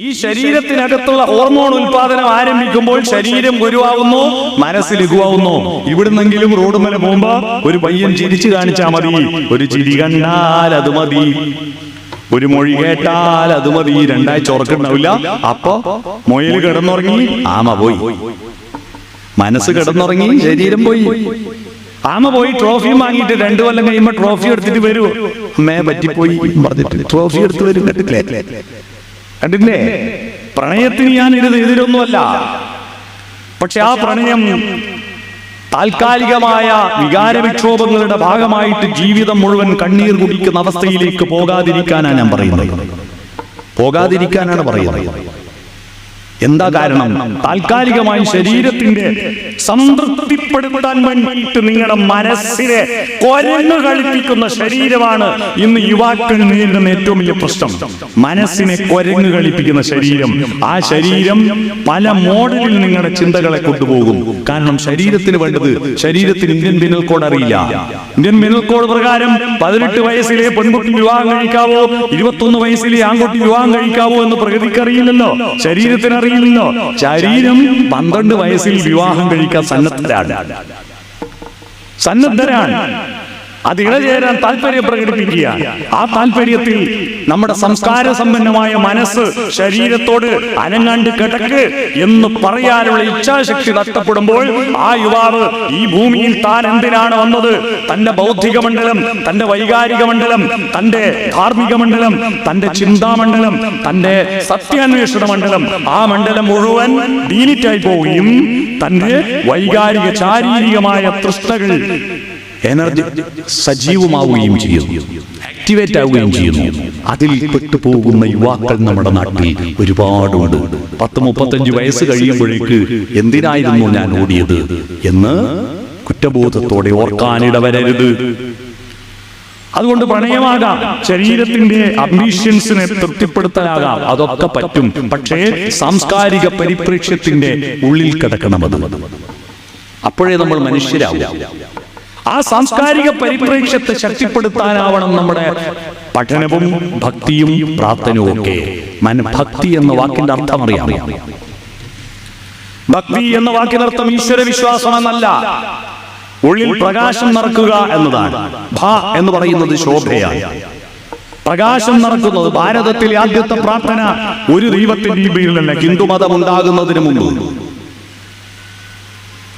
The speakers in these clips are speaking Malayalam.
ഈ ശരീരത്തിനകത്തുള്ള ഹോർമോൺ ഉൽപാദനം ആരംഭിക്കുമ്പോൾ ശരീരം ഗുരുവാകുന്നു, മനസ്സ് ലഘുവാകുന്നു. ഇവിടുന്നെങ്കിലും റോഡ് മേലെ പോകുമ്പോ ഒരു പയ്യൻ ചിരിച്ചു കാണിച്ചാൽ മതി, ഒരു ചിരി കണ്ടാൽ അത് മതി, ഒരു മൊഴി കേട്ടാൽ അത് മതി, രണ്ടാഴ്ച ഉറക്കുണ്ടാവില്ല. അപ്പൊ മൊയിൽ കിടന്നുറങ്ങി, ആമ പോയി. മനസ്സ് കിടന്നുറങ്ങി, ശരീരം പോയി. ആമ പോയി ട്രോഫിയും വാങ്ങിയിട്ട് 2 കൊല്ലം കഴിയുമ്പോ ട്രോഫി എടുത്തിട്ട് വരൂ, അമ്മയെ പറ്റിപ്പോയി പറഞ്ഞിട്ട് ട്രോഫി എടുത്ത് വരും. കണ്ടില്ലേ? പ്രണയത്തിന് ഞാൻ എതിരൊന്നുമല്ല. പക്ഷെ ആ പ്രണയം താൽക്കാലികമായ വികാരവിക്ഷോഭങ്ങളുടെ ഭാഗമായിട്ട് ജീവിതം മുഴുവൻ കണ്ണീർ കുടിക്കുന്ന അവസ്ഥയിലേക്ക് പോകാതിരിക്കാനാണ് ഞാൻ പറയുന്നത്. പോകാതിരിക്കാനാണ് പറയുന്നത്. എന്താ കാരണം? താൽക്കാലികമായി ശരീരത്തിന്റെ സംതൃപ്തിപ്പെടുത്താൻ വേണ്ടിയിട്ട് നിങ്ങളുടെ മനസ്സിനെ കൊരങ്ങ് കളിപ്പിക്കുന്ന ശരീരമാണ് ഇന്ന് യുവാക്കൾ നേരിടുന്ന ഏറ്റവും വലിയ പ്രശ്നം. മനസ്സിനെ കൊരങ്ങ് കളിപ്പിക്കുന്ന ശരീരം. ആ ശരീരം പല മോഡലിൽ നിങ്ങളുടെ ചിന്തകളെ കൊണ്ടുപോകും. കാരണം ശരീരത്തിന് വേണ്ടത്, ശരീരത്തിന് ഇന്ത്യൻ പീനൽ കോഡ് അറിയില്ല. ഇന്ത്യൻ പീനൽ കോഡ് പ്രകാരം 18 വയസ്സിലെ പെൺകുട്ടി വിവാഹം കഴിക്കാവോ, 21 വയസ്സിലെ ആൺകുട്ടി വിവാഹം കഴിക്കാവോ എന്ന് പ്രകൃതിക്ക് അറിയില്ലല്ലോ, ശരീരത്തിന് അറിയില്ലല്ലോ. ശരീരം 12 വയസ്സിൽ വിവാഹം കഴിക്കാൻ സന്നദ്ധരാണ്. അത് ഇഴചേരാൻ താല്പര്യം പ്രകടിപ്പിക്കുക. ആ താല്പര്യത്തിൽ നമ്മുടെ സംസ്കാര സമ്പന്നമായ മനസ്സ് ശരീരത്തോട് അനങ്ങാണ്ട് കിടക്ക് എന്ന് പറയാനുള്ള ഇച്ഛാശക്തി നഷ്ടപ്പെടുമ്പോൾ ആ യുവാവ് ഈ ഭൂമിയിൽ താൻ എന്തിനാണ് വന്നത്, തന്റെ ബൗദ്ധിക മണ്ഡലം, തന്റെ വൈകാരിക മണ്ഡലം, തന്റെ ധാർമ്മിക മണ്ഡലം, തന്റെ ചിന്താമണ്ഡലം, തന്റെ സത്യാന്വേഷണ മണ്ഡലം, ആ മണ്ഡലം മുഴുവൻ ഡീലിറ്റായി പോവുകയും തന്റെ വൈകാരിക ശാരീരികമായ തൃഷ്ണകൾ എനർജി സജീവമാവുകയും ചെയ്യുന്നു, ആക്ടിവേറ്റ് ആവുകയും ചെയ്യുന്നു. അതിൽ പെട്ടുപോകുന്ന യുവാക്കൾ നമ്മുടെ നാട്ടിൽ ഒരുപാടുണ്ട്. 10-35 വയസ്സ് കഴിയുമ്പോഴേക്ക് എന്തിനായിരുന്നു ഞാൻ ഓടിയത് എന്ന് കുറ്റബോധത്തോടെ ഓർക്കാനിടവരരുത്. അതുകൊണ്ട് പ്രണയമാകാം, ശരീരത്തിന്റെ അംബീഷൻസിനെ തൃപ്തിപ്പെടുത്താനാകാം, അതൊക്കെ പറ്റും. പക്ഷേ സാംസ്കാരിക പരിപ്രേക്ഷ്യത്തിന്റെ ഉള്ളിൽ കിടക്കണമത്. അപ്പോഴേ നമ്മൾ മനുഷ്യരാവും. ആ സാംസ്കാരിക പരിപ്രേക്ഷ്യത്തെ ശക്തിപ്പെടുത്താനാവണം നമ്മുടെ പഠനവും ഭക്തിയും പ്രാർത്ഥനയും ഒക്കെ. ഭക്തി എന്ന വാക്കിന്റെ അർത്ഥം അറിയാം. ഭക്തി എന്ന വാക്കിന്റെ അർത്ഥം ഈശ്വര വിശ്വാസം എന്നല്ല, ഉള്ളിൽ പ്രകാശം നിറക്കുക എന്നതാണ്. ഭ എന്ന് പറയുന്നത് ശോഭയാണ്, പ്രകാശം നിറക്കുന്നത്. ഭാരതത്തിലെ ആദ്യത്തെ പ്രാർത്ഥന ഒരു ദൈവത്തിന്റെ പേരിലല്ല, ഹിന്ദുമതം ഉണ്ടാകുന്നതിന് മുമ്പ്,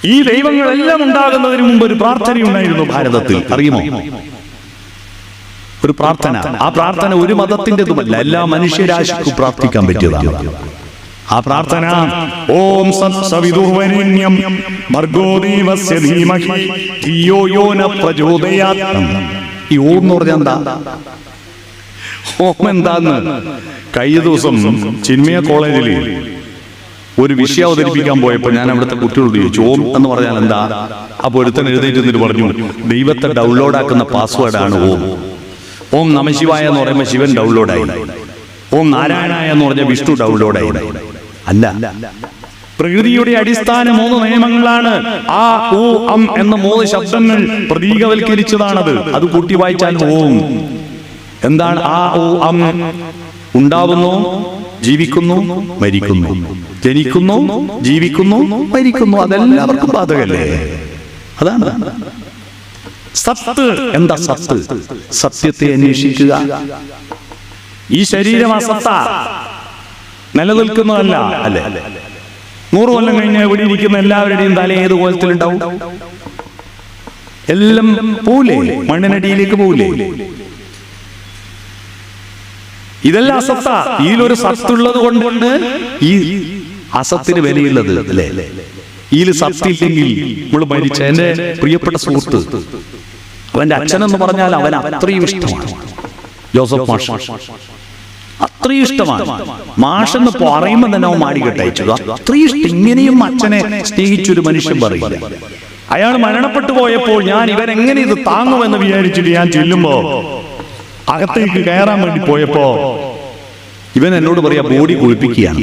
ഈ ദൈവങ്ങളെല്ലാം ഉണ്ടാകുന്നതിന് മുമ്പ് ഒരു പ്രാർത്ഥനയുണ്ടായിരുന്നു ഭാരതത്തിൽ. അറിയുമോ? ഒരു പ്രാർത്ഥന. ആ പ്രാർത്ഥന ഒരു മതത്തിൻ്റെതുമല്ല, എല്ലാ മനുഷ്യരാശിക്കും പ്രാർത്ഥിക്കാൻ പറ്റിയതാണ്. ആ പ്രാർത്ഥന ഓം സത്സവിതുർവരേണ്യം ഭർഗോ ദേവസ്യ ധീമഹി ധിയോ യോ ന പ്രചോദയാത്. ഈ ഓം എന്ന് പറഞ്ഞാൽ എന്താ? ഓം എന്താന്ന് കഴിഞ്ഞ ദിവസം ചിന്മയ കോളേജിൽ ഒരു വിഷയം അവതരിപ്പിക്കാൻ പോയപ്പോൾ ഞാൻ അവിടുത്തെ കുട്ടികളോട് ചോദിച്ചു, ഓം എന്ന് പറഞ്ഞാൽ എന്താ? അപ്പോൾ ഒരുത്തൻ എഴുന്നേറ്റ് പറഞ്ഞു, ദൈവത്തെ ഡൗൺലോഡ് ആക്കുന്ന പാസ്വേഡാണ് ഓം. ഓം നമശിവായ എന്ന് പറയുമ്പോൾ ശിവൻ ഡൗൺലോഡായി, ഓം നാരായണായ എന്ന് പറഞ്ഞാൽ വിഷ്ണു ഡൗൺലോഡായി. അല്ല, പ്രകൃതിയുടെ അടിസ്ഥാന 3 നിയമങ്ങളാണ്. ആ ഊ അം എന്ന 3 ശബ്ദങ്ങൾ പ്രതീകവൽക്കരിച്ചതാണത്. അത് കൂട്ടി വായിച്ചാൽ ഓം. എന്താണ് ആ ഊ അം? ഉണ്ടാവുന്നു, ജീവിക്കുന്നു, മരിക്കുന്നു, ജനിക്കുന്നു, ജീവിക്കുന്നു, മരിക്കുന്നു. അതെല്ലാവർക്കും ബാധകല്ലേ? അതാണ് സത്ത്. എന്താ സത്ത്? സത്യത്തെ അന്വേഷിക്കുക. ഈ ശരീരം അസത്ത, നിലനിൽക്കുന്നതല്ല. അല്ലേ? 100 കൊല്ലം കഴിഞ്ഞ് ഇവിടെ ഇരിക്കുന്ന എല്ലാവരുടെയും തല ഏത് കോലത്തിലുണ്ടാവും? എല്ലാം പോവില്ലേ? മണ്ണിനടിയിലേക്ക് പോവില്ലേ? ഇതെല്ലാം അസത്ത. ഇതിലൊരു സത്തുള്ളത് കൊണ്ട് ഈ അസത്തിന് വിലയുള്ളത് അല്ലേ? ഇതിൽ സത്തില്ലെങ്കിൽ നമ്മൾ മരിച്ച എന്റെ പ്രിയപ്പെട്ട സുഹൃത്ത്, അവന്റെ അച്ഛനെന്ന് പറഞ്ഞാൽ അവൻ അത്രയും ഇഷ്ടമാണ്, ജോസഫ് മാഷ്. അത്രയും ഇഷ്ടമാണ്. മാഷെന്ന് പറയുമ്പോൾ തന്നെ അവൻ മാടിക്കെട്ടയച്ചത്. അത്രയും ഇഷ്ടം. ഇങ്ങനെയും അച്ഛനെ സ്നേഹിച്ചൊരു മനുഷ്യൻ പറയില്ല. അയാൾ മരണപ്പെട്ടു പോയപ്പോൾ ഞാൻ ഇവരെങ്ങനെ ഇത് താങ്ങുമെന്ന് വിചാരിച്ചിട്ട് ഞാൻ ചെല്ലുമ്പോ അകത്തേക്ക് കയറാൻ വേണ്ടി പോയപ്പോ ഇവൻ എന്നോട് പറയാ, ബോഡി കുളിപ്പിക്കുകയാണ്.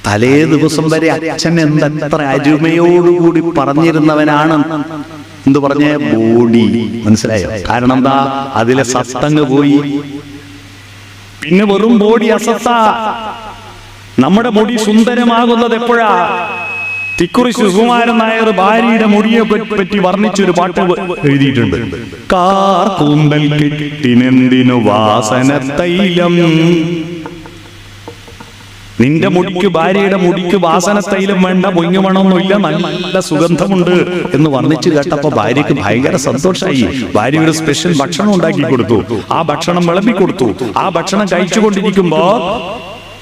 തലേ ദിവസം വരെ അച്ഛൻ എന്തത്ര അരുമയോടുകൂടി പറഞ്ഞിരുന്നവനാണ് എന്ത് പറഞ്ഞ ബോഡി. മനസ്സിലായോ? കാരണം എന്താ? അതിലെ സത്തങ്ങ് പോയി. പിന്നെ വെറും ബോഡി അസത്ത. നമ്മുടെ മുടി സുന്ദരമാകുന്നത് എപ്പോഴാ? തിക്കുറിശി സുകുമാരൻ നായർ ഭാര്യയുടെ മുടിയെ പറ്റി വർണ്ണിച്ചൊരു പാട്ട് എഴുതിയിട്ടുണ്ട്. കാർ കൂന്തൽ കെട്ടിനെന്തിനു വാസന തൈലം. നിന്റെ മുടിക്ക്, ഭാര്യയുടെ മുടിക്ക് വാസന തൈലം വേണ്ട, പൊങ്ങു മണമൊന്നുമില്ല, നല്ല സുഗന്ധമുണ്ട് എന്ന് വർണ്ണിച്ചു കേട്ടപ്പോ ഭാര്യക്ക് ഭയങ്കര സന്തോഷമായി. ഭാര്യ ഒരു സ്പെഷ്യൽ ഭക്ഷണം ഉണ്ടാക്കി കൊടുത്തു. ആ ഭക്ഷണം വിളമ്പി കൊടുത്തു. ആ ഭക്ഷണം കഴിച്ചുകൊണ്ടിരിക്കുമ്പോ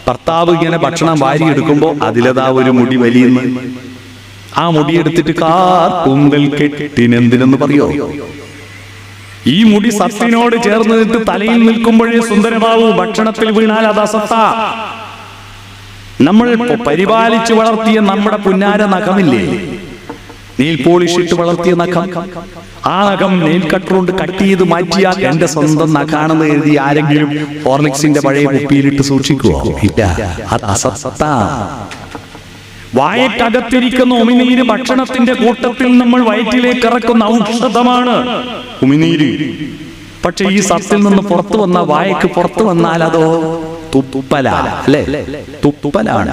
ഭർത്താവ് ഇങ്ങനെ ഭക്ഷണം വാരി എടുക്കുമ്പോ അതിലതാ ഒരു മുടി വലിയുന്നു. ആ മുടി എടുത്തിട്ട് കാർ കൂന്തൽ കെട്ടിനെന്തിനെന്ന് പറയോ? ഈ മുടി സത്തിനോട് ചേർന്ന് നിന്നിട്ട് തലയിൽ നിൽക്കുമ്പോഴേ സുന്ദരമാവൂ. ഭക്ഷണത്തിൽ വീണാൽ അത് അസത്ത. നമ്മൾ പരിപാലിച്ചു വളർത്തിയ നമ്മുടെ പുന്നാര നഖമില്ലേ, നെയിൽ പോളിഷ് ഇട്ട് വളർത്തിയ നഖം, ആ നഖം നെയിൽ കട്ടറുകൊണ്ട് കട്ട് ചെയ്ത് മാറ്റിയാൽ എന്റെ സ്വന്തം നഖാണെന്ന് എഴുതി ആരെങ്കിലും ഹോർലിക്സിന്റെ പഴയ കുപ്പിയിലിട്ട് സൂക്ഷിക്കുവോ? ഇല്ല, അത് അസത്ത. വായക്കകത്തിരിക്കുന്ന ഉമിനീര് ഭക്ഷണത്തിന്റെ കൂട്ടത്തിൽ നമ്മൾ വയറ്റിലേക്ക് ഇറക്കുന്ന ഔഷധമാണ് ഉമിനീര്. പക്ഷെ ഈ സത്തിൽ നിന്ന് പുറത്തു വന്ന, വായക്ക് പുറത്തു വന്നാൽ അതോ തുപ്പലാണ്, അല്ലേ? തുപ്പലാണ്.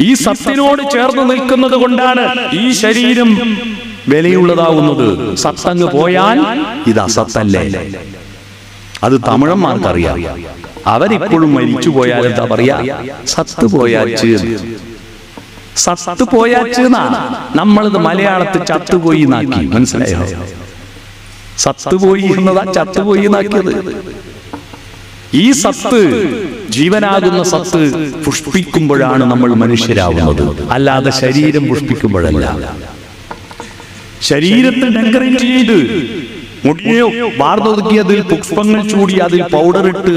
ഈ സത്തിനോട് ചേർന്ന് നിൽക്കുന്നത് കൊണ്ടാണ് ഈ ശരീരം വിലയുള്ളതാവുന്നത്. സത്തങ്ങ് പോയാൽ ഇത് അസത്തല്ലേ? അത് തമിഴന്മാർക്കറിയാം. അവരിപ്പോഴും മരിച്ചു പോയാൽ എന്താ പറയാ? സത്ത് പോയാച്ച്. സത്ത് പോയാച്ചെന്നാ. നമ്മളിത് മലയാളത്തിൽ ചത്തുപോയി നാക്കി. മനസ്സിലായോ? സത്തുപോയി എന്നതാ ചത്തുപോയി നാക്കിയത്. ഈ സത്ത്, ജീവനാകുന്ന സത്ത് പുഷ്പിക്കുമ്പോഴാണ് നമ്മൾ മനുഷ്യരാവുന്നത്, അല്ലാതെ ശരീരം പുഷ്പിക്കുമ്പോഴല്ല. ശരീരത്തെ ഡെക്കറേറ്റ് ചെയ്ത് മുടിയോ വാർന്നൊതുക്കി അതിൽ പുഷ്പങ്ങൾ ചൂടി അതിൽ പൗഡർ ഇട്ട്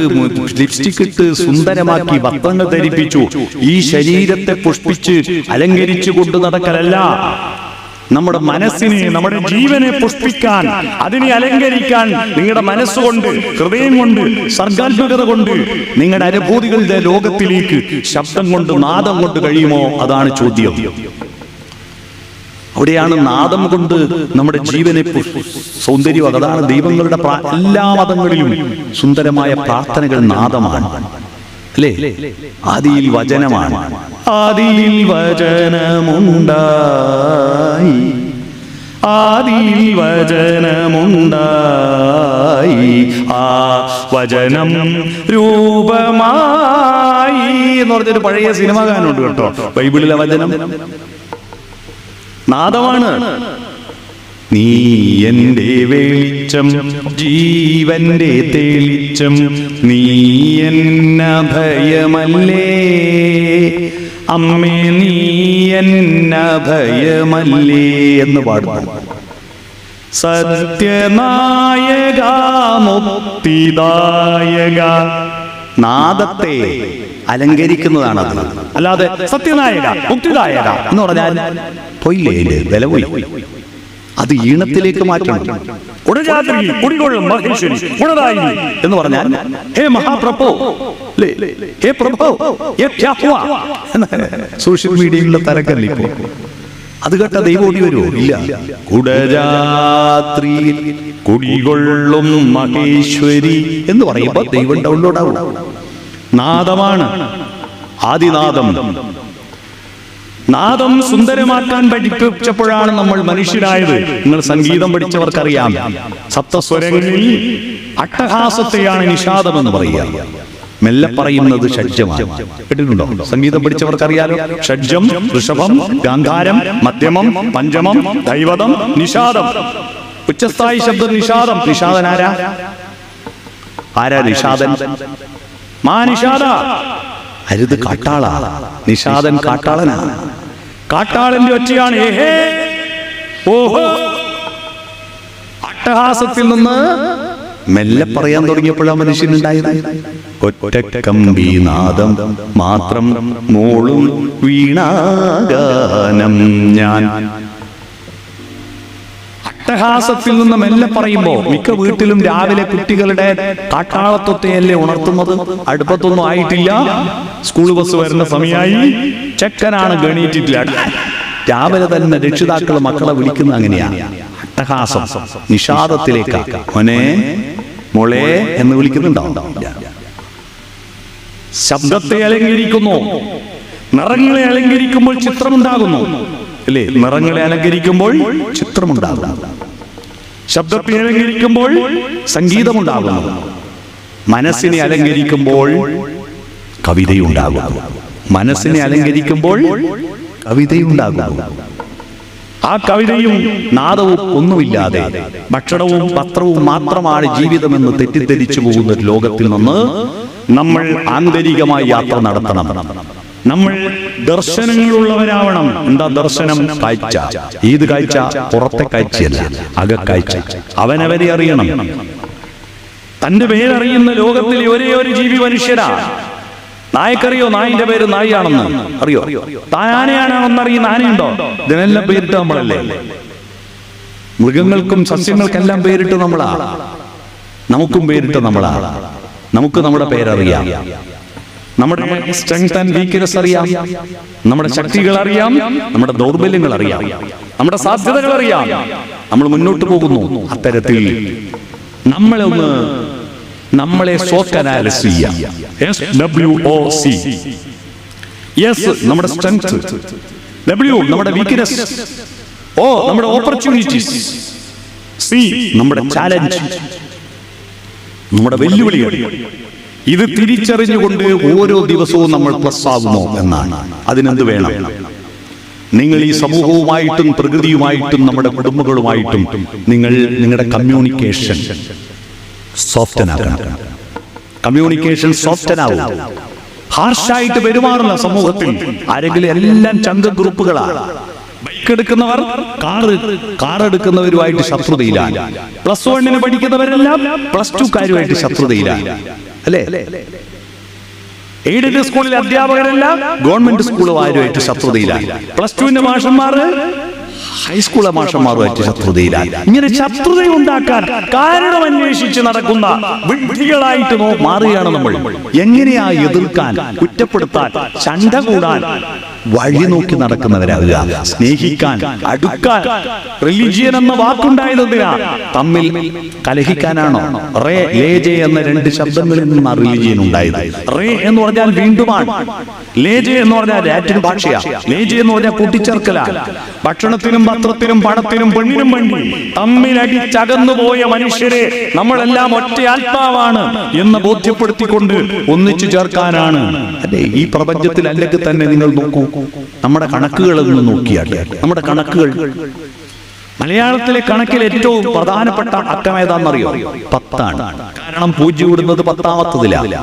ലിപ്സ്റ്റിക് ഇട്ട് സുന്ദരമാക്കി വസ്ത്രങ്ങൾ ധരിപ്പിച്ചു. ഈ ശരീരത്തെ പുഷ്പിച്ച് അലങ്കരിച്ചു കൊണ്ട് നടക്കലല്ല. നമ്മുടെ മനസ്സിനെ, നമ്മുടെ ജീവനെ പുഷ്പിക്കാൻ, അതിനെ അലങ്കരിക്കാൻ നിങ്ങളുടെ മനസ്സുകൊണ്ട്, ഹൃദയം കൊണ്ട്, സർഗാത്മകത കൊണ്ട്, നിങ്ങളുടെ അനുഭൂതികളുടെ ലോകത്തിലേക്ക് ശബ്ദം കൊണ്ട്, നാദം കൊണ്ട് കഴിയുമോ? അതാണ് ചോദ്യം. അവിടെയാണ് നാദം കൊണ്ട് നമ്മുടെ ജീവനെ സൗന്ദര്യം. അതാണ് ദൈവങ്ങളുടെ എല്ലാ മതങ്ങളിലും സുന്ദരമായ പ്രാർത്ഥനകൾ നാദമാണ്, അല്ലേ? ആദിയിൽ വചനമാണ്. ആദിയിൽ വചനമുണ്ടായി, ആദിയിൽ വചനമുണ്ടായി, ആ വചനം രൂപമായി എന്ന് പറഞ്ഞൊരു പഴയ സിനിമ ഗാനമുണ്ട് കേട്ടോ. ബൈബിളിലെ വചനം നാദമാണ്. നീ എന്റെ വെളിച്ചം, ജീവന്റെ തെളിച്ചം, നീ എന്ന ഭയമല്ലേ അമ്മേ, നീ എന്ന ഭയമല്ലേ എന്ന് പാടുന്നു. സത്യനായക മുക്തിദായക. നാദത്തെ അലങ്കരിക്കുന്നതാണത്. അല്ലാതെ സത്യനായക മുക്തിദായക എന്ന് പറഞ്ഞാൽ പോയില്ലേ, വില പോയി. അത് ഈണത്തിലേക്ക് മാറ്റണം. എന്ന് പറഞ്ഞാൽ ഹേ മഹാപ്രഭോ, ഹേ പ്രഭോ, സോഷ്യൽ മീഡിയയിലുള്ള തരക്കല്ലേ ഇപ്പോ. അത് കേട്ട ദൈവം ഓടി വരുമോ? ഇല്ല. കുടരാത്രി കുടികൊള്ളും മഹേശ്വരി എന്ന് പറയുമ്പോ ദൈവം ഡൗൺലോഡ് ആവും. നാദമാണ്, ആദിനാദം. നാദം സുന്ദരമാക്കാൻ പഠിപ്പിച്ചപ്പോഴാണ് നമ്മൾ മനുഷ്യരായത്. നിങ്ങൾ സംഗീതം പഠിച്ചവർക്കറിയാം, സപ്തസ്വരങ്ങളിൽ അട്ടഹാസത്തെയാണ് നിഷാദം എന്ന് പറയുക. മെല്ലെ പറയുന്നത് ഷഡ്ജമാണ്. കേട്ടിട്ടുണ്ടോ? സംഗീതം പഠിച്ചവർക്കറിയാലോ. ഷഡ്ജം, ഋഷഭം, ഗാന്ധാരം, മധ്യമം, പഞ്ചമം, ദൈവതം, നിഷാദം. ഉച്ചസ്ഥായി ശബ്ദം നിഷാദം. നിഷാദൻ ആരാ? ആരാ നിഷാദൻ? മാ നിഷാദ. അരുത് കാട്ടാള. നിഷാദൻ കാട്ടാളനാണ്. കാട്ടാളന്റെ ഒച്ചയാണ് ഏഹേ ഓഹോ. അട്ടഹാസത്തിൽ നിന്ന് മെല്ലെ പറയാൻ തുടങ്ങിയപ്പോഴാണ് മനുഷ്യനുണ്ടായത്. ഒറ്റക്കമ്പീനാദം മാത്രം മോളും വീണാഗാനം ഞാൻ. അട്ടഹാസത്തിൽ നിന്ന് മെല്ലെ പറയുമ്പോ മിക്ക വീട്ടിലും രാവിലെ കുട്ടികളുടെ കാട്ടാളത്വത്തെയല്ലേ ഉണർത്തുന്നത്. അടുപ്പത്തൊന്നും ആയിട്ടില്ല, സ്കൂൾ ബസ് വരുന്ന സമയമായി, ചെക്കനാണ് ഗണീറ്റില്ല. രാവിലെ തന്നെ രക്ഷിതാക്കൾ മക്കളെ വിളിക്കുന്ന അങ്ങനെയാണ്. അട്ടഹാസം നിഷാദത്തിലേക്കാ. മോനെ മോളെ എന്ന് വിളിക്കുന്നുണ്ടാവും. ശബ്ദത്തെ അലങ്കരിക്കുന്നു. നിറങ്ങളെ അലങ്കരിക്കുമ്പോൾ ചിത്രമുണ്ടാകുന്നു, അല്ലേ? നിറങ്ങളെ അലങ്കരിക്കുമ്പോൾ ചിത്രമുണ്ടാകുന്നു. ശബ്ദത്തെ അലങ്കരിക്കുമ്പോൾ സംഗീതമുണ്ടാകുന്നു. മനസ്സിനെ അലങ്കരിക്കുമ്പോൾ കവിതയുണ്ടാകുന്നു. മനസ്സിനെ അലങ്കരിക്കുമ്പോൾ കവിതയുണ്ടാകുന്നു. ആ കവിതയും നാദവും ഒന്നുമില്ലാതെ ഭക്ഷണവും പത്രവും മാത്രമാണ് ജീവിതമെന്ന് തെറ്റിദ്ധരിച്ചു പോകുന്ന ഒരു ലോകത്തിൽ നിന്ന് നമ്മൾ ആന്തരികമായി യാത്ര നടത്തണം. നമ്മൾ ദർശനങ്ങളുള്ളവരാവണം. എന്താ ദർശനം? കാഴ്ച. ഏത് കാഴ്ച? പുറത്തെ കാഴ്ചയല്ല, അകക്കാഴ്ച. അവനവരെ അറിയണം. തന്റെ പേരറിയുന്ന ലോകത്തിലെ ഒരേ ഒരു ജീവി മനുഷ്യരാ. നായക്കറിയോ? നായിന്റെ പേര് നായിയാണെന്ന് അറിയോ? ആനയാണെന്നറിയുന്ന ആനയുണ്ടോ? ഇതിനെല്ലാം പേരിട്ട് നമ്മളല്ലേ. മൃഗങ്ങൾക്കും സസ്യങ്ങൾക്കെല്ലാം പേരിട്ട് നമ്മളാ. നമുക്കും പേരിട്ട് നമ്മളാ. നമുക്ക് നമ്മുടെ പേരറിയാം. നമ്മുടെ സ്ട്രെങ്ത് ആൻഡ് വീക്ക്നെസ് അറിയാം. നമ്മുടെ ശക്തികൾ അറിയാം. നമ്മുടെ ദൗർബല്യങ്ങൾ അറിയാം. നമ്മുടെ സാധ്യതകൾ അറിയാം. നമ്മൾ മുന്നോട്ട് പോകുന്നു. അത്തരത്തിൽ നമ്മളെ സ്വോക്ക് അനാലിസിസ് ചെയ്യാം. SWOC. S നമ്മുടെ സ്ട്രെങ്ത്, W നമ്മുടെ വീക്ക്നെസ്, O നമ്മുടെ ഓപ്പർച്യൂണിറ്റീസ്, C നമ്മുടെ ചാലഞ്ച്, നമ്മുടെ വെല്ലുവിളികൾ. ഇത് തിരിച്ചറിഞ്ഞുകൊണ്ട് ഓരോ ദിവസവും നമ്മൾ പ്ലസ് ആകുമോ എന്നാണ്. അതിനെന്ത് വേണം? നിങ്ങൾ ഈ സമൂഹവുമായിട്ടും പ്രകൃതിയുമായിട്ടും നമ്മുടെ കുടുംബങ്ങളുമായിട്ടും നിങ്ങളുടെ കമ്മ്യൂണിക്കേഷൻ സോഫ്റ്റനാക്കണം. കമ്മ്യൂണിക്കേഷൻ സോഫ്റ്റനാവും. ഹാർഷായിട്ട് പെരുമാറുന്ന സമൂഹത്തിൽ ആരെങ്കിലും എല്ലാം ചങ്ക ഗ്രൂപ്പുകളാണ്. Bike എടുക്കുന്നവർ car എടുക്കുന്നവരുമായിട്ട് ശത്രുതയിലാണ്. +1 പഠിക്കുന്നവരെല്ലാം +2കാരുമായിട്ട് ശത്രുതയിലാണ്, അല്ലേ? എയ്ഡഡ് സ്കൂളിലെ അധ്യാപകരെല്ലാം ഗവൺമെന്റ് സ്കൂളുകാരുമായിട്ട് ശത്രുതയിലാണ്. +2 മാഷന്മാർ ഹൈസ്കൂളിലെ മാഷന്മാരുമായിട്ട് ശത്രുതയിലാണ്. ഇങ്ങനെ ശത്രുതയുണ്ടാക്കാൻ കാരണം അന്വേഷിച്ച് നടക്കുന്ന വിഡ്ഢികളായിട്ട് മാറുകയാണ് നമ്മൾ. എങ്ങനെയാ എതിർക്കാൻ, കുറ്റപ്പെടുത്താൻ, ചണ്ട കൂടാൻ വഴി നോക്കി നടക്കുന്നവരാകുക. സ്നേഹിക്കാൻ, അടുക്കാൻ. റിലിജിയൻ എന്ന വാക്കുണ്ടായതെന്തിനാ? തമ്മിൽ കലഹിക്കാനാണോ? റേ ലേജെ എന്ന 2 ശബ്ദങ്ങളിൽ നിന്നാണ് റിലിജിയൻ ഉണ്ടായത്. റേ എന്ന് പറഞ്ഞാൽ വീണ്ടുമാണ്. ലേജെ എന്ന് പറഞ്ഞാൽ ലാറ്റിൻ ഭാഷയാ. ലേജെ എന്ന് പറഞ്ഞാൽ കൂട്ടിച്ചേർക്കലാണ്. ഭക്ഷണത്തിനും പത്രത്തിനും പണത്തിനും പെണ്ണിനും വേണ്ടി തമ്മിലടിച്ചകന്നുപോയ മനുഷ്യരെ നമ്മളെല്ലാം ഒറ്റ ആത്മാവാണ് എന്ന് ബോധ്യപ്പെടുത്തിക്കൊണ്ട് ഒന്നിച്ചു ചേർക്കാനാണ്. അല്ലെ? ഈ പ്രപഞ്ചത്തിൽ അല്ലെങ്കിൽ തന്നെ നിങ്ങൾ നോക്കൂ, നമ്മുടെ കണക്കുകളൊന്ന് നോക്കിയാൽ, നമ്മുടെ കണക്കുകൾ, മലയാളത്തിലെ കണക്കിൽ ഏറ്റവും പ്രധാനപ്പെട്ട അക്കം ഏതാണെന്നറിയോ? 10 ആണ്. കാരണം 0 ഇടുന്നത് 10ാമത്തതിലാണ്.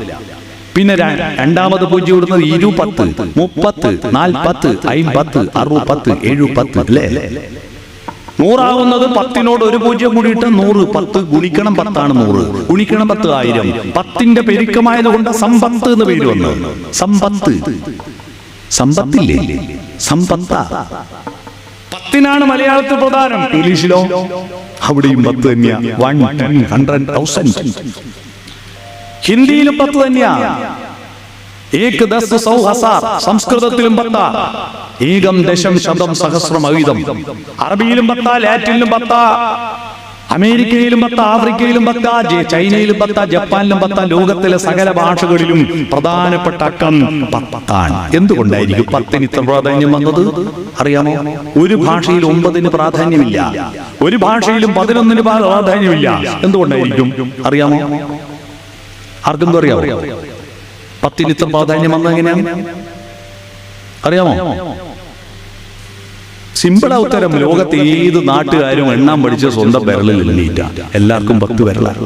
പിന്നെ രണ്ടാമത് 0 ഇടുന്നത് 20, 30, 40, 50, 60, 70, അല്ലേ? 100 ആവുന്നത് 10നോട് ഒരു 0 കൂടിയിട്ട് 100. 10 ഗുണിക്കണം 10 ആണ് 100. ഗുണിക്കണം 10 1000. 10ന്റെ പെരുക്കമായതുകൊണ്ട് സമ്പത്ത് എന്ന് പേര് വന്നു. സമ്പത്ത്, സമ്പത്തില്ലേ? സമ്പത്ത 10നാണ് മലയാളത്തിൽ പ്രധാനം. ഇംഗ്ലീഷിലോ? അവിടെയും 10 തന്നെയാ. 1, 10, 100, 1000. ഹിന്ദിയിലും 10 തന്നെയാ. 1, 10, 100, 1000. സംസ്കൃതത്തിലും 10. ഏകം ദശം ശതം സഹസ്രം അയുധം. അറബിയിലും 10, ലാറ്റിനിലും 10, അമേരിക്കയിലും 10, ആഫ്രിക്കയിലും 10, ചൈനയിലും 10, ജപ്പാനിലും 10. ലോകത്തിലെ സകല ഭാഷകളിലും പ്രധാനപ്പെട്ട അക്കം 10 ആണ്. എന്തുകൊണ്ടായിരിക്കും 10ന് ഇത്ര പ്രാധാന്യം വന്നത് അറിയാമോ? ഒരു ഭാഷയിൽ 9ന് പ്രാധാന്യമില്ല. ഒരു ഭാഷയിലും 11ന് പ്രാധാന്യമില്ല. എന്തുകൊണ്ടായിരിക്കും അറിയാമോ? ആർക്കും അറിയാമോ 10ന് ഇത്ര പ്രാധാന്യം വന്നത് എങ്ങനെയാണ് അറിയാമോ? സിമ്പിളാ ഉത്തരം. ലോകത്തെ ഏത് നാട്ടുകാരും എണ്ണാൻ പഠിച്ച സ്വന്തം വിരലിൽ എണ്ണീറ്റ. എല്ലാവർക്കും 10 വിരലാണ്.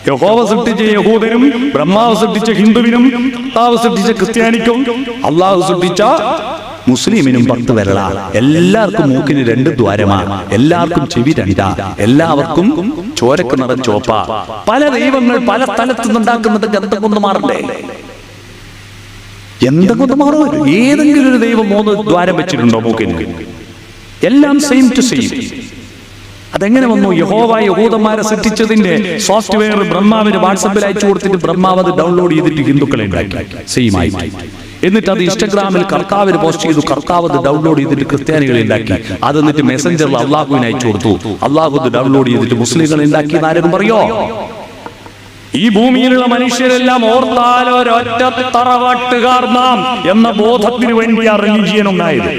യഹോവ സൃഷ്ടിച്ച യഹൂദനും, ബ്രഹ്മാവ് സൃഷ്ടിച്ച ഹിന്ദുവിനും, കർത്താവ് സൃഷ്ടിച്ച ക്രിസ്ത്യാനിക്കും, അള്ളാഹു സൃഷ്ടിച്ച മുസ്ലിമിനും 10 വിരലാണ്. എല്ലാവർക്കും മൂക്കിന് 2 ദ്വാരമാണ്. എല്ലാവർക്കും ചെവി 2. എല്ലാവർക്കും ചോരക്ക് നിറം ചോപ്പ. പല ദൈവങ്ങൾ പല സ്ഥലത്ത് നിന്നുണ്ടാക്കുന്നത് എന്തെങ്കിലും മാറണ്ടേ? എന്തെങ്കിലും മാറും. ഏതെങ്കിലും ഒരു ദൈവം 3 ദ്വാരം വെച്ചിട്ടുണ്ടോ മൂക്കിന്? എല്ലാം സെയിം ടു സെയിം. അതെങ്ങനെ വന്നു? യഹോവ യഹൂദന്മാരെ സൃഷ്ടിച്ചതിന്റെ സോഫ്റ്റ്വെയർ ബ്രഹ്മാവിന് വാട്സപ്പിൽ അയച്ചു കൊടുത്തിട്ട് ബ്രഹ്മാവ് അത് ഡൗൺലോഡ് ചെയ്തിട്ട് ഹിന്ദുക്കളെ ഉണ്ടാക്കി സെയിം ആയി. എന്നിട്ട് അത് ഇൻസ്റ്റാഗ്രാമിൽ കർത്താവിന് പോസ്റ്റ് ചെയ്തു. കർത്താവ് അത് ഡൗൺലോഡ് ചെയ്തിട്ട് ക്രിസ്ത്യാനികളെ ഉണ്ടാക്കി. അത് എന്നിട്ട് മെസ്സഞ്ചറിൽ അള്ളാഹുവിന് അയച്ചു കൊടുത്തു. അള്ളാഹു അത് ഡൗൺലോഡ് ചെയ്തിട്ട് മുസ്ലിങ്ങളെ ഉണ്ടാക്കി. ആരും പറയോ? ഈ ഭൂമിയിലുള്ള മനുഷ്യരെല്ലാം ഓർത്താലൊരൊറ്റ തറവാട്ടുകാർ നാം എന്ന ബോധത്തിന് വേണ്ടിയാണ് റിലിജിയൻ ഉണ്ടായത്.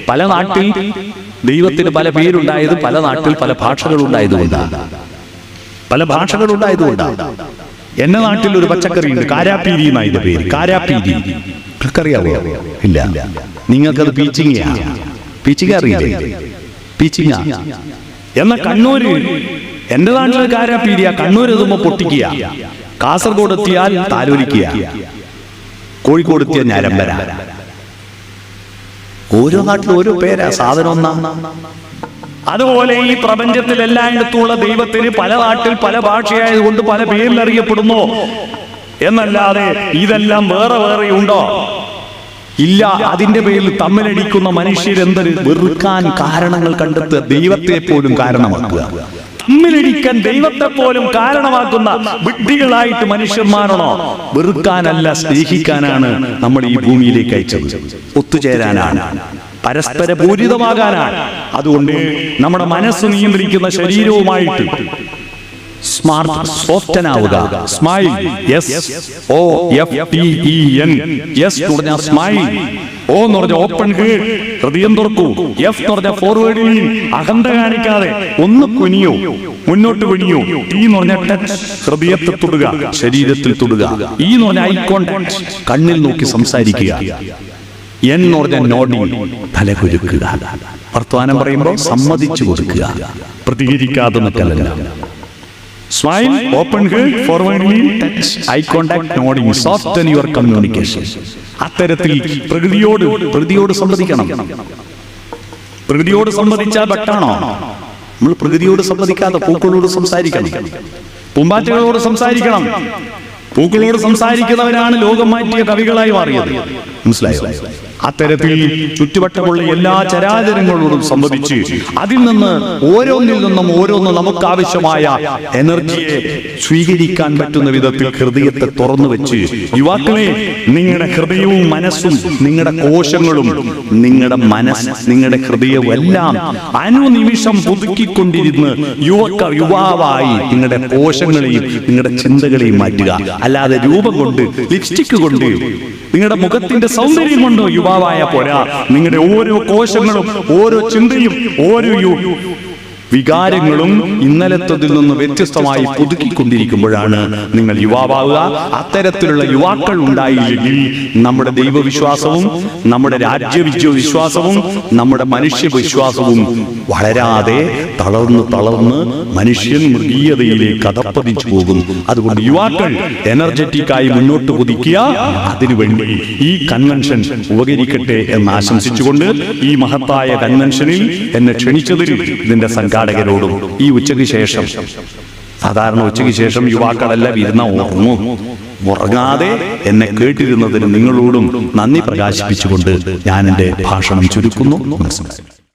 പല നാട്ടിൽ ദൈവത്തിന് പല പേരുണ്ടായത് പല നാട്ടിൽ പല ഭാഷകൾ ഉണ്ടായതുകൊണ്ടാണ്. എന്റെ നാട്ടിൽ ഒരു പച്ചക്കറി ഉണ്ട്, കാരാപ്പീരി എന്നായത് പേര്. കാരാപ്പീരി അറിയാവോ? ഇല്ല. നിങ്ങൾക്കത് പീച്ചിങ്ങ അറിയില്ലേ? പീച്ചിങ്ങ എന്ന കണ്ണൂര്, എന്റെ നാട്ടിൽ കാരാപ്പീരിയ. കണ്ണൂർ എത്തുമ്പോ പൊട്ടിക്കുക, കാസർഗോഡ് എത്തിയാൽ താലോലിക്കുക, കോഴിക്കോട് എത്തിയ ഞരമ്പര. ഓരോ നാട്ടിലും ഓരോ പേരാ, സാധനം ഒന്നാ. അതുപോലെ ഈ പ്രപഞ്ചത്തിൽ എല്ലായിടത്തുമുള്ള ദൈവത്തിന് പല നാട്ടിൽ പല ഭാഷയായതുകൊണ്ട് പല പേരിൽ അറിയപ്പെടുന്നു എന്നല്ലാതെ ഇതെല്ലാം വേറെ വേറെ ഉണ്ടോ? ഇല്ല. അതിന്റെ പേരിൽ തമ്മിലടിക്കുന്ന മനുഷ്യരെന്തൊരു വെറുക്കാൻ കാരണങ്ങൾ കണ്ടെത്തുക, ദൈവത്തെ പോലും കാരണമാക്കുക. തമ്മിലടിക്കാൻ ദൈവത്തെ പോലും കാരണമാക്കുന്ന വിഡ്ഢികളായിട്ട് മനുഷ്യന്മാരാണോ? വെറുക്കാനല്ല, സ്നേഹിക്കാനാണ് നമ്മൾ ഈ ഭൂമിയിലേക്ക് അയച്ചത്. ഒത്തുചേരാനാണ്, പരസ്പര പൂരിതമാകാനാണ്. അതുകൊണ്ട് നമ്മുടെ മനസ്സ് നിയന്ത്രിക്കുന്ന ശരീരവുമായിട്ട് സോഫ്റ്റനാവുക. Smile, SOFTEN. യെസ് എന്ന് പറഞ്ഞാൽ സ്മൈൽ. O എന്ന് പറഞ്ഞാൽ ഓപ്പൺ ഹേർട്ട്, ഹൃദയം തുറക്കൂ. F എന്ന് പറഞ്ഞാൽ ഫോർവേഡ് ലീൻ, അഹന്ത കാണിക്കാതെ ഒന്ന് കുനിയോ, മുന്നോട്ട് കുനിയോ. T എന്ന് പറഞ്ഞാൽ ടച്ച്, ഹൃദയത്തെ തൊടുക, ശരീരത്തിൽ തൊടുക. E എന്ന് പറഞ്ഞാൽ ഐ കോണ്ടാക്ട്, കണ്ണിൽ നോക്കി സംസാരിക്കുക. N എന്ന് പറഞ്ഞാൽ നോഡിങ്, തല കുലുക്കുക. വർത്തമാനം പറയുമ്പോൾ സമ്മതിച്ചു കൊടുക്കുക, പ്രതികരിക്കാതെ നിൽക്കലല്ല. Smile, open heart, forward lean, touch, eye contact, nodding, soften your communication. അത്തരത്തിൽ പ്രകൃതിയോട് സംവദിക്കണം. പ്രകൃതിയോട് സംവദിച്ചാൽ ബട്ടാണോ? നമ്മൾ പ്രകൃതിയോട് സംവദിക്കാതെ പൂക്കളോട് സംസാരിക്കണം, പൂമ്പാറ്റകളോട് സംസാരിക്കണം. പൂക്കളോട് സംസാരിക്കുന്നവരാണ് ലോകം മാറ്റിയ കവികളായി മാറിയത്. മനസ്സിലായോ? അത്തരത്തിൽ ചുറ്റുവട്ടമുള്ള എല്ലാ ചരാചരങ്ങളോടും സംവദിച്ച് അതിൽ നിന്ന് ഓരോന്നിൽ നിന്നും ഓരോന്ന് നമുക്ക് ആവശ്യമായ എനർജിയെ സ്വീകരിക്കാൻ പറ്റുന്ന വിധത്തിൽ ഹൃദയത്തെ തുറന്നു വെച്ച്, യുവാക്കളെ, നിങ്ങളുടെ ഹൃദയവും മനസ്സും നിങ്ങളുടെ കോശങ്ങളും നിങ്ങളുടെ ഹൃദയവും എല്ലാം അനുനിമിഷം പുതുക്കിക്കൊണ്ടിരുന്ന് യുവാവായി നിങ്ങളുടെ കോശങ്ങളെയും നിങ്ങളുടെ ചിന്തകളെയും മാറ്റുക. അല്ലാതെ രൂപം കൊണ്ട്, ലിപ്സ്റ്റിക് കൊണ്ട്, നിങ്ങളുടെ മുഖത്തിന്റെ സൗന്ദര്യം കൊണ്ടോ യുവാവായ പോരാ. നിങ്ങളുടെ ഓരോ കോശങ്ങളും ഓരോ ചിന്തയും ഓരോ വികാരങ്ങളും ഇന്നലത്തതിൽ നിന്ന് വ്യത്യസ്തമായി പുതുക്കിക്കൊണ്ടിരിക്കുമ്പോഴാണ് നിങ്ങൾ യുവാവാവുക. അത്തരത്തിലുള്ള യുവാക്കൾ ഉണ്ടായില്ലെങ്കിൽ നമ്മുടെ ദൈവവിശ്വാസവും നമ്മുടെ രാജ്യവിശ്വാസവും നമ്മുടെ മനുഷ്യവിശ്വാസവും വളരാതെ തളർന്ന് മനുഷ്യൻ മൃഗീയതയിലേക്ക് അധപ്പതിച്ചു പോകും. അതുകൊണ്ട് യുവാക്കൾ എനർജറ്റിക്കായി മുന്നോട്ട് കുതിക്കുക. അതിനുവേണ്ടി ഈ കൺവെൻഷൻ ഉപകരിക്കട്ടെ എന്ന് ആശംസിച്ചുകൊണ്ട് ഈ മഹത്തായ കൺവെൻഷനിൽ എന്നെ ക്ഷണിച്ചതിൽ ഇതിന്റെ സംഘാടകരോടും ഈ ഉച്ചയ്ക്ക് ശേഷം, സാധാരണ ഉച്ചയ്ക്ക് ശേഷം യുവാക്കളെല്ലാം ഇരുന്ന ഉറങ്ങാതെ എന്നെ കേട്ടിരുന്നതിന് നിങ്ങളോടും നന്ദി പ്രകാശിപ്പിച്ചുകൊണ്ട് ഞാൻ എന്റെ ഭാഷണം ചുരുക്കുന്നു.